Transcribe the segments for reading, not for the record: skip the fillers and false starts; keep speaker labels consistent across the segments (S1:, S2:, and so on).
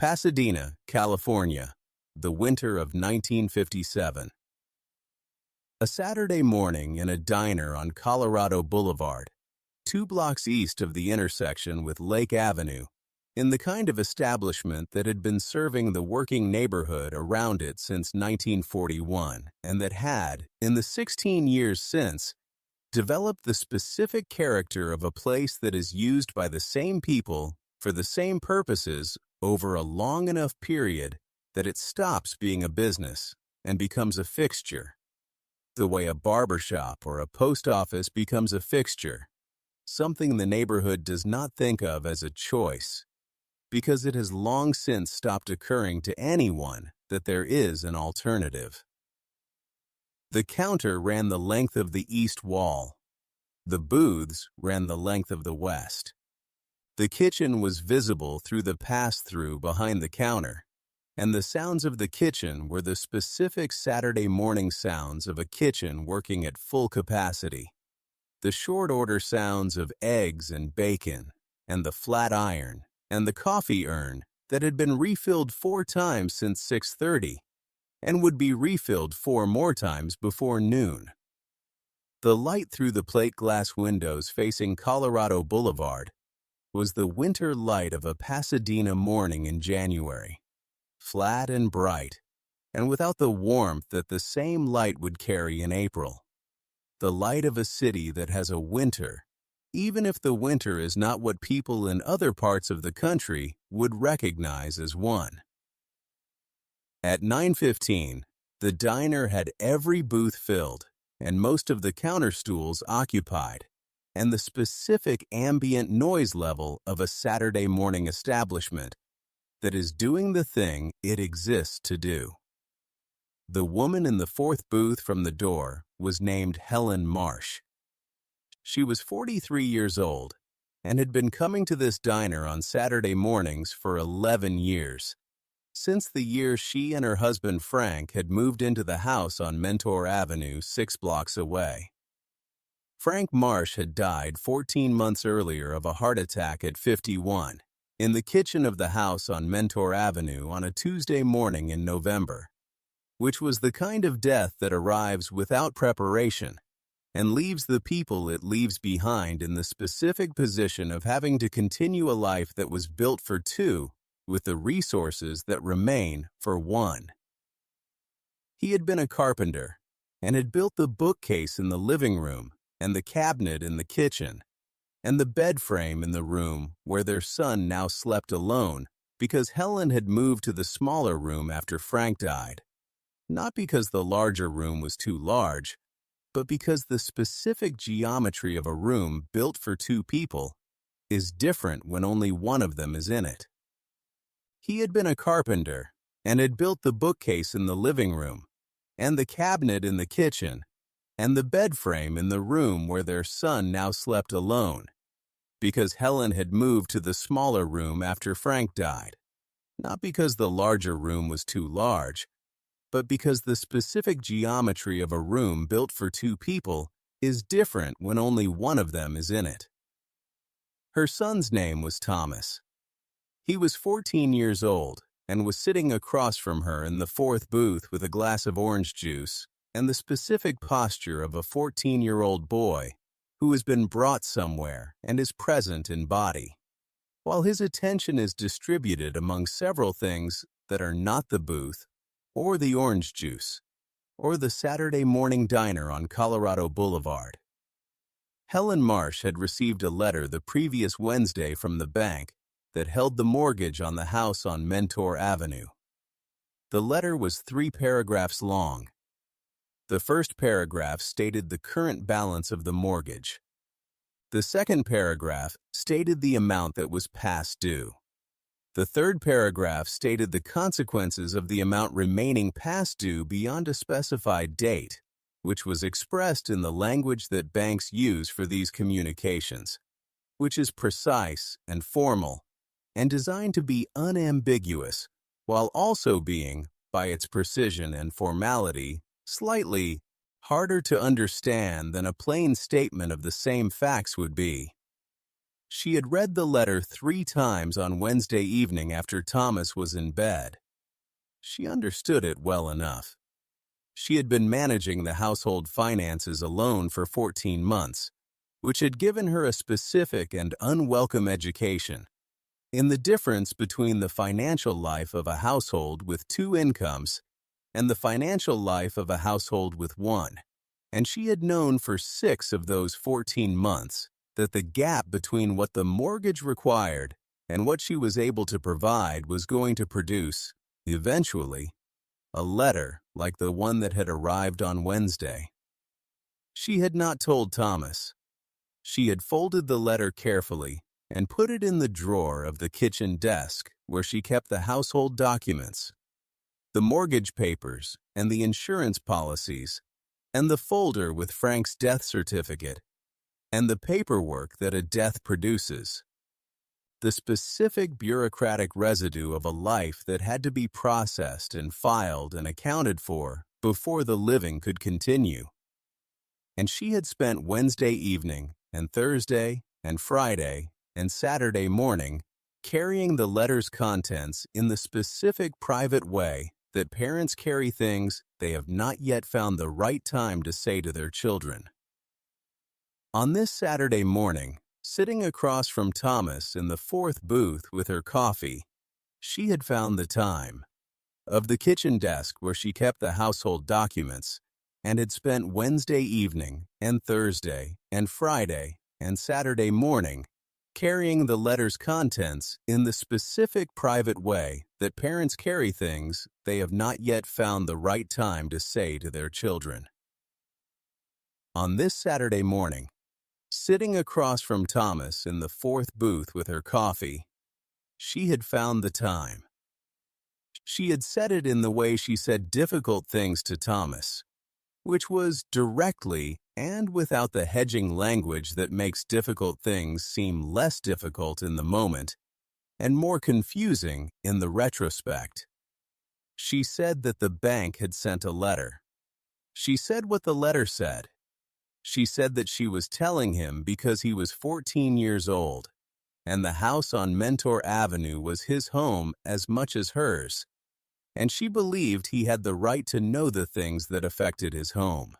S1: Pasadena, California, the winter of 1957. A Saturday morning in a diner on Colorado Boulevard, 2 blocks east of the intersection with Lake Avenue, in the kind of establishment that had been serving the working neighborhood around it since 1941 and that had, in the 16 years since, developed the specific character of a place that is used by the same people for the same purposes over a long enough period that it stops being a business and becomes a fixture. The way a barbershop or a post office becomes a fixture, something the neighborhood does not think of as a choice, because it has long since stopped occurring to anyone that there is an alternative. The counter ran the length of the east wall. The booths ran the length of the west. The kitchen was visible through the pass-through behind the counter, and the sounds of the kitchen were the specific Saturday morning sounds of a kitchen working at full capacity. The short-order sounds of eggs and bacon, and the flat iron, and the coffee urn that had been refilled 4 times since 6:30, and would be refilled 4 more times before noon. The light through the plate glass windows facing Colorado Boulevard was the winter light of a Pasadena morning in January, flat and bright, and without the warmth that the same light would carry in April. The light of a city that has a winter, even if the winter is not what people in other parts of the country would recognize as one. At 9:15, the diner had every booth filled and most of the counter stools occupied, and the specific ambient noise level of a Saturday morning establishment that is doing the thing it exists to do. The woman in the 4th booth from the door was named Helen Marsh. She was 43 years old and had been coming to this diner on Saturday mornings for 11 years, since the year she and her husband Frank had moved into the house on Mentor Avenue 6 blocks away. Frank Marsh had died 14 months earlier of a heart attack at 51 in the kitchen of the house on Mentor Avenue on a Tuesday morning in November, which was the kind of death that arrives without preparation and leaves the people it leaves behind in the specific position of having to continue a life that was built for 2 with the resources that remain for 1. He had been a carpenter and had built the bookcase in the living room and the cabinet in the kitchen, and the bed frame in the room where their son now slept alone because Helen had moved to the smaller room after Frank died, not because the larger room was too large, but because the specific geometry of a room built for 2 people is different when only one of them is in it. He had been a carpenter and had built the bookcase in the living room, and the cabinet in the kitchen, and the bed frame in the room where their son now slept alone, because Helen had moved to the smaller room after Frank died, not because the larger room was too large, but because the specific geometry of a room built for 2 people is different when only one of them is in it. Her son's name was Thomas. He was 14 years old and was sitting across from her in the 4th booth with a glass of orange juice and the specific posture of a 14-year-old boy who has been brought somewhere and is present in body, while his attention is distributed among several things that are not the booth or the orange juice or the Saturday morning diner on Colorado Boulevard. Helen Marsh had received a letter the previous Wednesday from the bank that held the mortgage on the house on Mentor Avenue. The letter was 3 paragraphs long. The first paragraph stated the current balance of the mortgage. The second paragraph stated the amount that was past due. The third paragraph stated the consequences of the amount remaining past due beyond a specified date, which was expressed in the language that banks use for these communications, which is precise and formal and designed to be unambiguous, while also being, by its precision and formality, slightly harder to understand than a plain statement of the same facts would be. She had read the letter 3 times on Wednesday evening after Thomas was in bed. She understood it well enough. She had been managing the household finances alone for 14 months, which had given her a specific and unwelcome education in the difference between the financial life of a household with 2 incomes and the financial life of a household with 1. And she had known for 6 of those 14 months that the gap between what the mortgage required and what she was able to provide was going to produce, eventually, a letter like the one that had arrived on Wednesday. She had not told Thomas. She had folded the letter carefully and put it in the drawer of the kitchen desk where she kept the household documents, the mortgage papers and the insurance policies, and the folder with Frank's death certificate, and the paperwork that a death produces. The specific bureaucratic residue of a life that had to be processed and filed and accounted for before the living could continue. And she had spent Wednesday evening and Thursday and Friday and Saturday morning carrying the letter's contents in the specific private way that parents carry things they have not yet found the right time to say to their children. On this Saturday morning, sitting across from Thomas in the 4th booth with her coffee, she had found the time. Of the kitchen desk where she kept the household documents, and had spent Wednesday evening and Thursday and Friday and Saturday morning carrying the letter's contents in the specific private way that parents carry things they have not yet found the right time to say to their children. On this Saturday morning, sitting across from Thomas in the 4th booth with her coffee, she had found the time. She had said it in the way she said difficult things to Thomas, which was directly and without the hedging language that makes difficult things seem less difficult in the moment and more confusing in the retrospect. She said that the bank had sent a letter. She said what the letter said. She said that she was telling him because he was 14 years old, and the house on Mentor Avenue was his home as much as hers, and she believed he had the right to know the things that affected his home.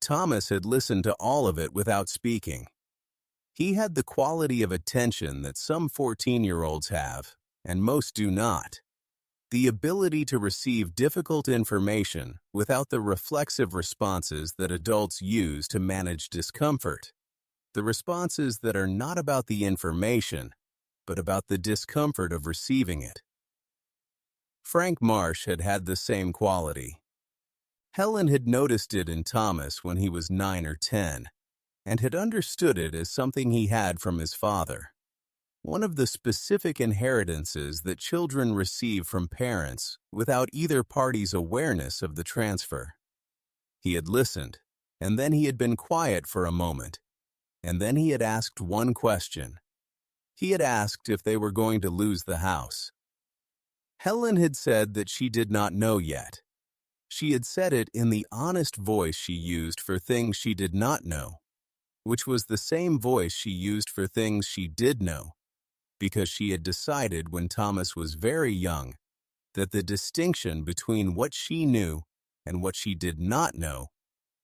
S1: Thomas had listened to all of it without speaking. He had the quality of attention that some 14-year-olds have, and most do not. The ability to receive difficult information without the reflexive responses that adults use to manage discomfort. The responses that are not about the information, but about the discomfort of receiving it. Frank Marsh had had the same quality. Helen had noticed it in Thomas when he was 9 or 10, and had understood it as something he had from his father. One of the specific inheritances that children receive from parents without either party's awareness of the transfer. He had listened, and then he had been quiet for a moment, and then he had asked one question. He had asked if they were going to lose the house. Helen had said that she did not know yet. She had said it in the honest voice she used for things she did not know, which was the same voice she used for things she did know, because she had decided when Thomas was very young that the distinction between what she knew and what she did not know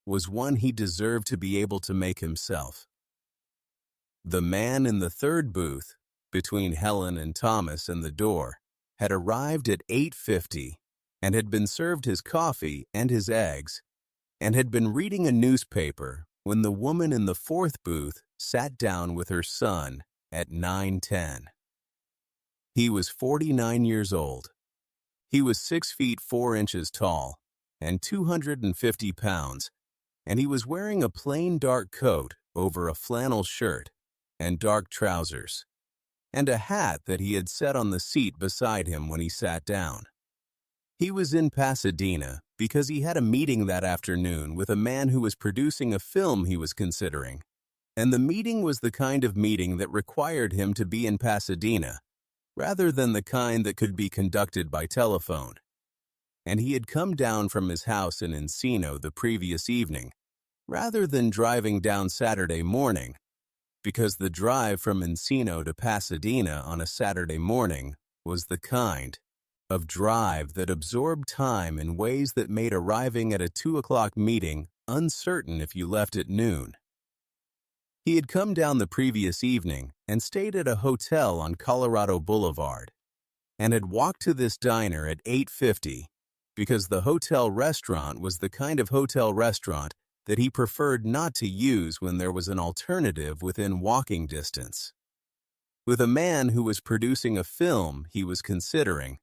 S1: was one he deserved to be able to make himself. The man in the 3rd booth, between Helen and Thomas and the door, had arrived at 8:50 and had been served his coffee and his eggs, and had been reading a newspaper when the woman in the 4th booth sat down with her son at 9:10. He was 49 years old. He was 6 feet 4 inches tall and 250 pounds, and he was wearing a plain dark coat over a flannel shirt and dark trousers, and a hat that he had set on the seat beside him when he sat down. He was in Pasadena because he had a meeting that afternoon with a man who was producing a film he was considering, and the meeting was the kind of meeting that required him to be in Pasadena, rather than the kind that could be conducted by telephone. And he had come down from his house in Encino the previous evening, rather than driving down Saturday morning, because the drive from Encino to Pasadena on a Saturday morning was the kind of drive that absorbed time in ways that made arriving at a 2 o'clock meeting uncertain if you left at noon. He had come down the previous evening and stayed at a hotel on Colorado Boulevard, and had walked to this diner at 8:50 because the hotel restaurant was the kind of hotel restaurant that he preferred not to use when there was an alternative within walking distance. With a man who was producing a film he was considering,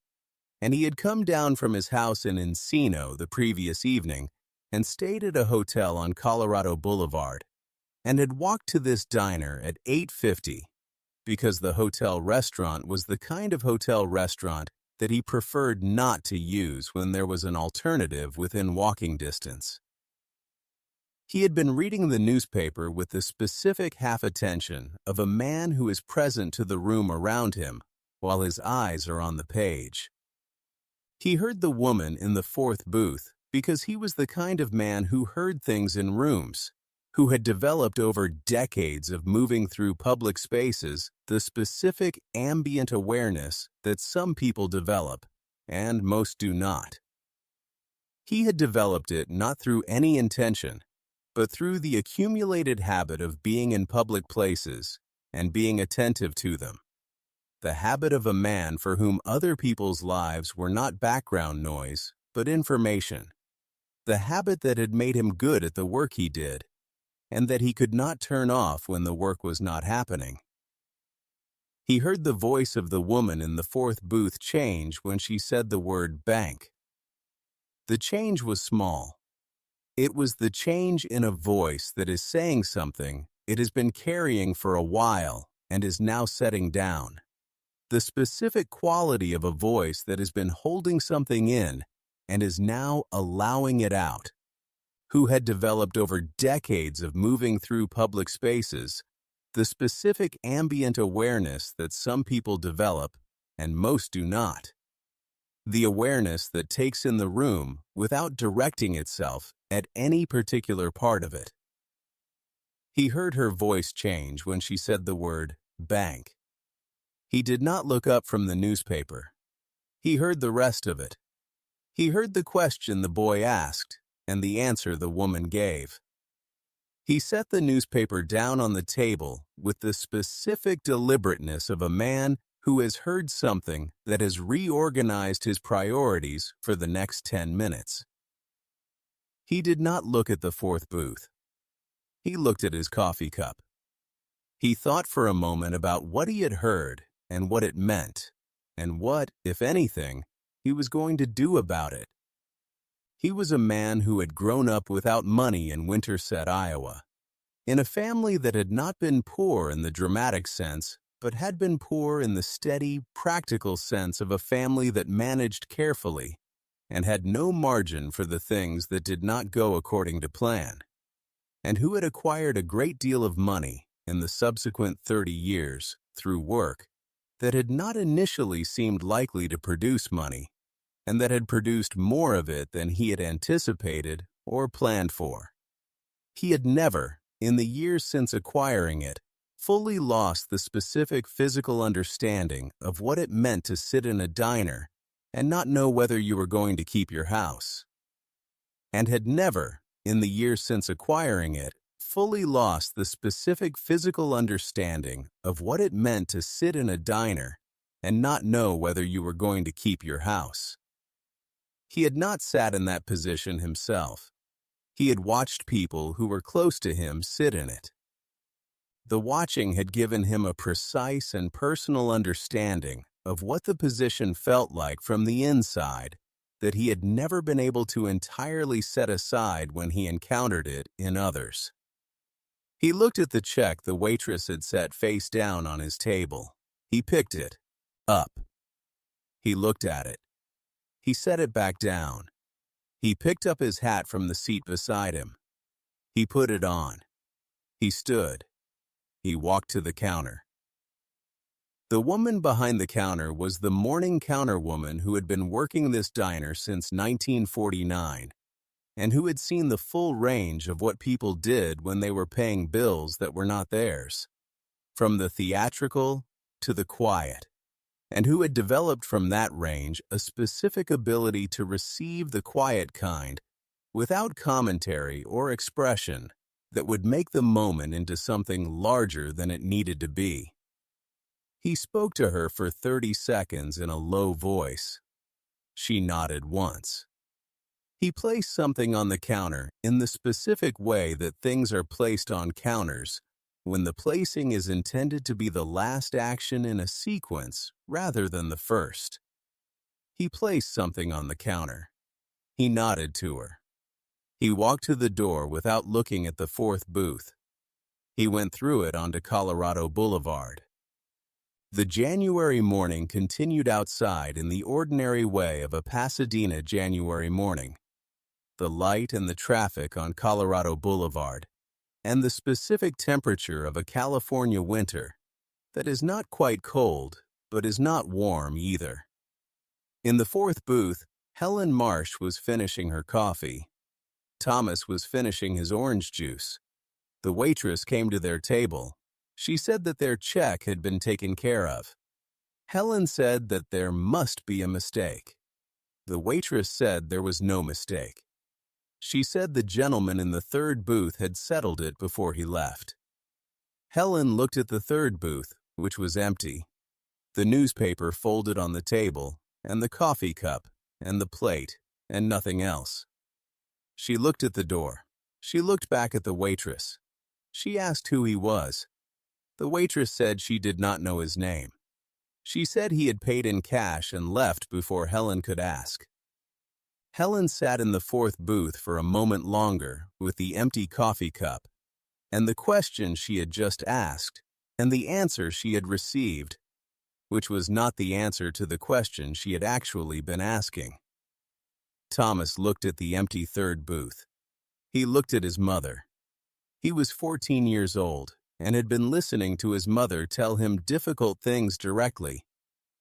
S1: and he had come down from his house in Encino the previous evening and stayed at a hotel on Colorado Boulevard, and had walked to this diner at 8:50 because the hotel restaurant was the kind of hotel restaurant that he preferred not to use when there was an alternative within walking distance. He had been reading the newspaper with the specific half-attention of a man who is present to the room around him while his eyes are on the page. He heard the woman in the fourth booth because he was the kind of man who heard things in rooms, who had developed over decades of moving through public spaces the specific ambient awareness that some people develop, and most do not. He had developed it not through any intention, but through the accumulated habit of being in public places and being attentive to them. The habit of a man for whom other people's lives were not background noise, but information. The habit that had made him good at the work he did, and that he could not turn off when the work was not happening. He heard the voice of the woman in the fourth booth change when she said the word bank. The change was small. It was the change in a voice that is saying something it has been carrying for a while and is now setting down. The specific quality of a voice that has been holding something in and is now allowing it out, who had developed over decades of moving through public spaces, the specific ambient awareness that some people develop and most do not. The awareness that takes in the room without directing itself at any particular part of it. He heard her voice change when she said the word bank. He did not look up from the newspaper. He heard the rest of it. He heard the question the boy asked and the answer the woman gave. He set the newspaper down on the table with the specific deliberateness of a man who has heard something that has reorganized his priorities for the next 10 minutes. He did not look at the fourth booth. He looked at his coffee cup. He thought for a moment about what he had heard and what it meant, and what, if anything, he was going to do about it. He was a man who had grown up without money in Winterset, Iowa, in a family that had not been poor in the dramatic sense, but had been poor in the steady, practical sense of a family that managed carefully and had no margin for the things that did not go according to plan, and who had acquired a great deal of money in the subsequent 30 years through work that had not initially seemed likely to produce money, and that had produced more of it than he had anticipated or planned for. He had never, in the years since acquiring it, fully lost the specific physical understanding of what it meant to sit in a diner and not know whether you were going to keep your house, and had never, in the years since acquiring it, fully lost the specific physical understanding of what it meant to sit in a diner and not know whether you were going to keep your house. He had not sat in that position himself. He had watched people who were close to him sit in it. The watching had given him a precise and personal understanding of what the position felt like from the inside that he had never been able to entirely set aside when he encountered it in others. He looked at the check the waitress had set face down on his table. He picked it up. He looked at it. He set it back down. He picked up his hat from the seat beside him. He put it on. He stood. He walked to the counter. The woman behind the counter was the morning counterwoman who had been working this diner since 1949, and who had seen the full range of what people did when they were paying bills that were not theirs. from the theatrical to the quiet, and who had developed from that range a specific ability to receive the quiet kind without commentary or expression that would make the moment into something larger than it needed to be. He spoke to her for 30 seconds in a low voice. She nodded once. He placed something on the counter in the specific way that things are placed on counters when the placing is intended to be the last action in a sequence rather than the first. He placed something on the counter. He nodded to her. He walked to the door without looking at the fourth booth. He went through it onto Colorado Boulevard. The January morning continued outside in the ordinary way of a Pasadena January morning. The light and the traffic on Colorado Boulevard, and the specific temperature of a California winter that is not quite cold, but is not warm either. In the fourth booth, Helen Marsh was finishing her coffee. Thomas was finishing his orange juice. The waitress came to their table. She said that their check had been taken care of. Helen said that there must be a mistake. The waitress said there was no mistake. She said the gentleman in the third booth had settled it before he left. Helen looked at the third booth, which was empty. The newspaper folded on the table, and the coffee cup, and the plate, and nothing else. She looked at the door. She looked back at the waitress. She asked who he was. The waitress said she did not know his name. She said he had paid in cash and left before Helen could ask. Helen sat in the fourth booth for a moment longer with the empty coffee cup, and the question she had just asked, and the answer she had received, which was not the answer to the question she had actually been asking. Thomas looked at the empty third booth. He looked at his mother. He was 14 years old and had been listening to his mother tell him difficult things directly,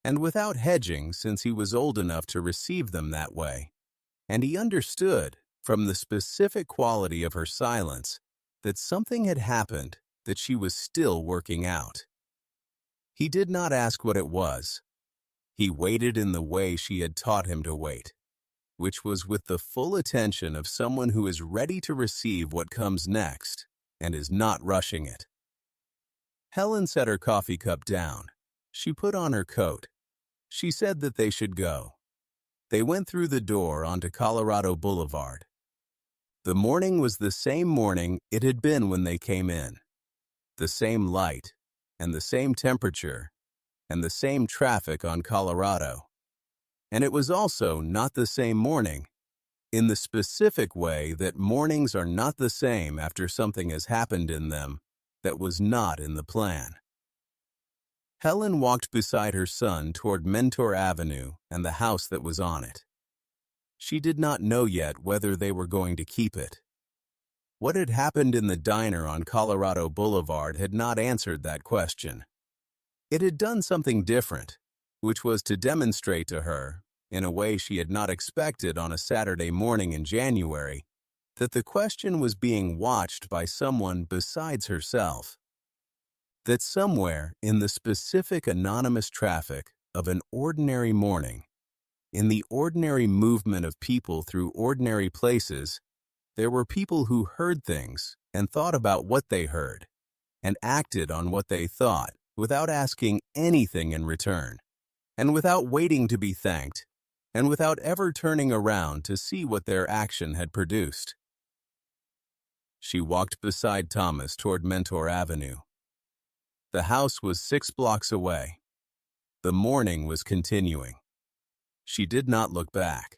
S1: and without hedging since he was old enough to receive them that way. And he understood, from the specific quality of her silence, that something had happened that she was still working out. He did not ask what it was. He waited in the way she had taught him to wait, which was with the full attention of someone who is ready to receive what comes next and is not rushing it. Helen set her coffee cup down. She put on her coat. She said that they should go. They went through the door onto Colorado Boulevard. The morning was the same morning it had been when they came in. The same light, and the same temperature, and the same traffic on Colorado. And it was also not the same morning, in the specific way that mornings are not the same after something has happened in them that was not in the plan. Helen walked beside her son toward Mentor Avenue and the house that was on it. She did not know yet whether they were going to keep it. What had happened in the diner on Colorado Boulevard had not answered that question. It had done something different, which was to demonstrate to her, in a way she had not expected on a Saturday morning in January, that the question was being watched by someone besides herself. That somewhere in the specific anonymous traffic of an ordinary morning, in the ordinary movement of people through ordinary places, there were people who heard things and thought about what they heard, and acted on what they thought without asking anything in return, and without waiting to be thanked, and without ever turning around to see what their action had produced. She walked beside Thomas toward Mentor Avenue. The house was 6 blocks away. The morning was continuing. She did not look back.